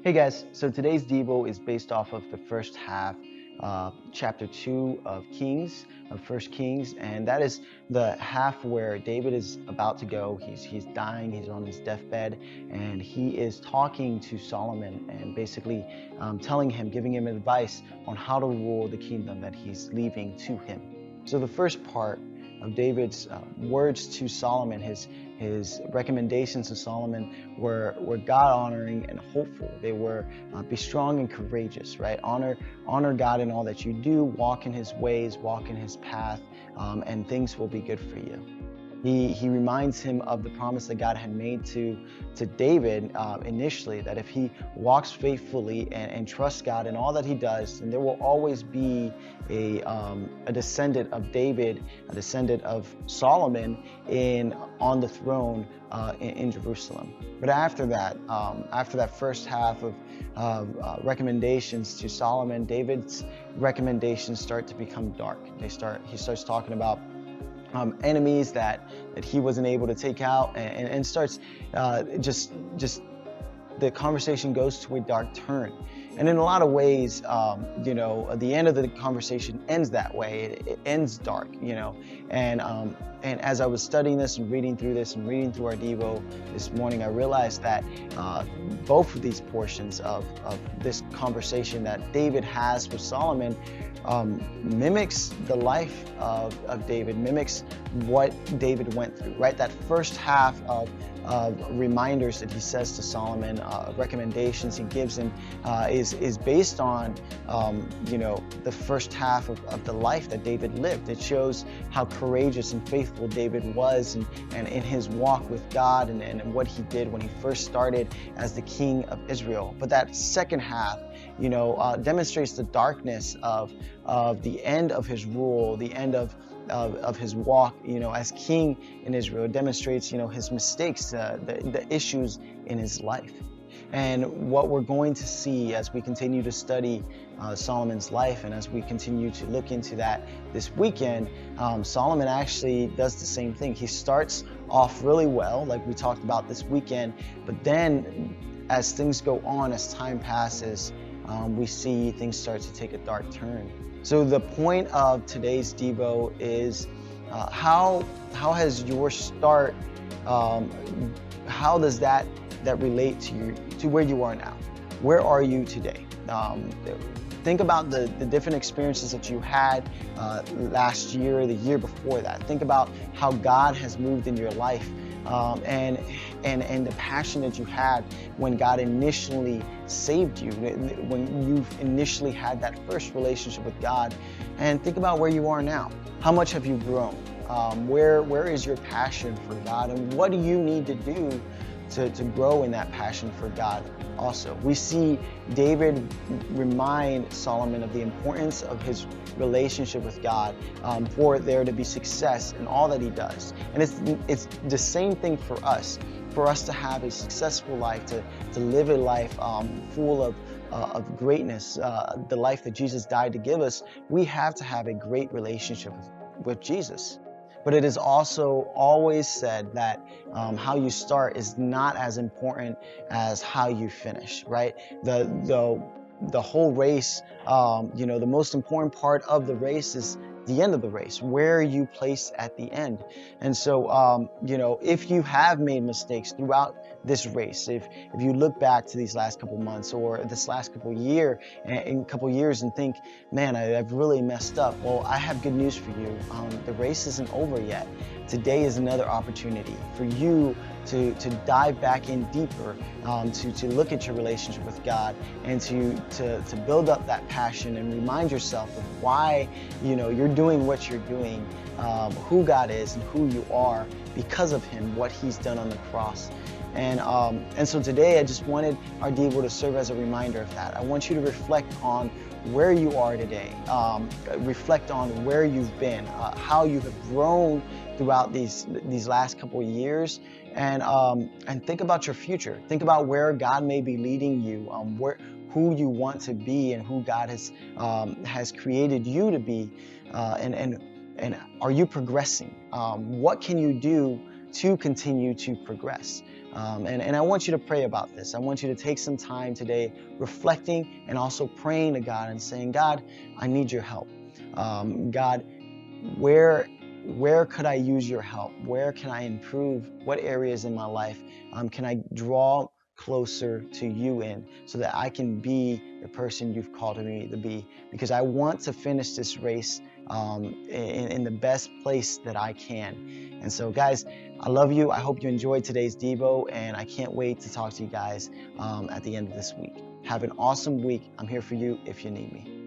Hey guys, so today's Devo is based off of the first half, chapter 2 of Kings, of First Kings, and that is the half where David is about to go. He's dying, he's on his deathbed, and he is talking to Solomon and basically telling him, giving him advice on how to rule the kingdom that he's leaving to him. So the first part of David's words to Solomon, his recommendations to Solomon were God honoring and hopeful. They were be strong and courageous, right? Honor God in all that you do, walk in his ways, walk in his path, and things will be good for you. He reminds him of the promise that God had made to David initially, that if he walks faithfully and trusts God in all that he does, then there will always be a descendant of David, a descendant of Solomon on the throne in Jerusalem. But after that first half of recommendations to Solomon, David's recommendations start to become dark. He starts talking about enemies that he wasn't able to take out, and starts just the conversation goes to a dark turn. And in a lot of ways, the end of the conversation ends that way. It ends dark, and as I was studying this and reading through our Devo this morning, I realized that both of these portions of this conversation that David has with Solomon mimics the life of David, mimics what David went through, right? That first half of reminders that he says to Solomon, recommendations he gives him, is based on the first half of the life that David lived. It shows how courageous and faithful David was, and in his walk with God, and what he did when he first started as the king of Israel. But that second half, demonstrates the darkness of the end of his rule, the end of his walk, as king in Israel. It demonstrates, his mistakes, the issues in his life. And what we're going to see as we continue to study Solomon's life, and as we continue to look into that this weekend, Solomon actually does the same thing. He starts off really well, like we talked about this weekend, but then as things go on, as time passes, we see things start to take a dark turn. So the point of today's Devo is how has your start, how does that relate to where you are now? Where are you today? Think about the different experiences that you had last year, the year before that. Think about how God has moved in your life, and the passion that you had when God initially saved you, when you initially had that first relationship with God. And think about where you are now. How much have you grown? Where is your passion for God, and what do you need to do to grow in that passion for God also? We see David remind Solomon of the importance of his relationship with God, for there to be success in all that he does. And it's the same thing for us to have a successful life, to live a life full of greatness, the life that Jesus died to give us. We have to have a great relationship with Jesus. But it is also always said that how you start is not as important as how you finish, right? The whole race, the most important part of the race is the end of the race, where you place at the end. And so, if you have made mistakes throughout this race, if you look back to these last couple months or this last couple years and think, man, I've really messed up, well, I have good news for you. The race isn't over yet. Today is another opportunity for you to dive back in deeper, to look at your relationship with God, and to build up that passion and remind yourself of why you're doing what you're doing, who God is and who you are because of Him, what He's done on the cross. And so today I just wanted our Devo to serve as a reminder of that. I want you to reflect on where you are today, reflect on where you've been, how you have grown throughout these last couple of years, and think about your future. Think about where God may be leading you, who you want to be, and who God has created you to be, and are you progressing? What can you do to continue to progress? And I want you to pray about this. I want you to take some time today reflecting and also praying to God and saying, God, I need your help. God, where could I use your help? Where can I improve? What areas in my life can I draw closer to you in, so that I can be the person you've called me to be? Because I want to finish this race in the best place that I can. And so, guys, I love you. I hope you enjoyed today's Devo, and I can't wait to talk to you guys at the end of this week. Have an awesome week. I'm here for you if you need me.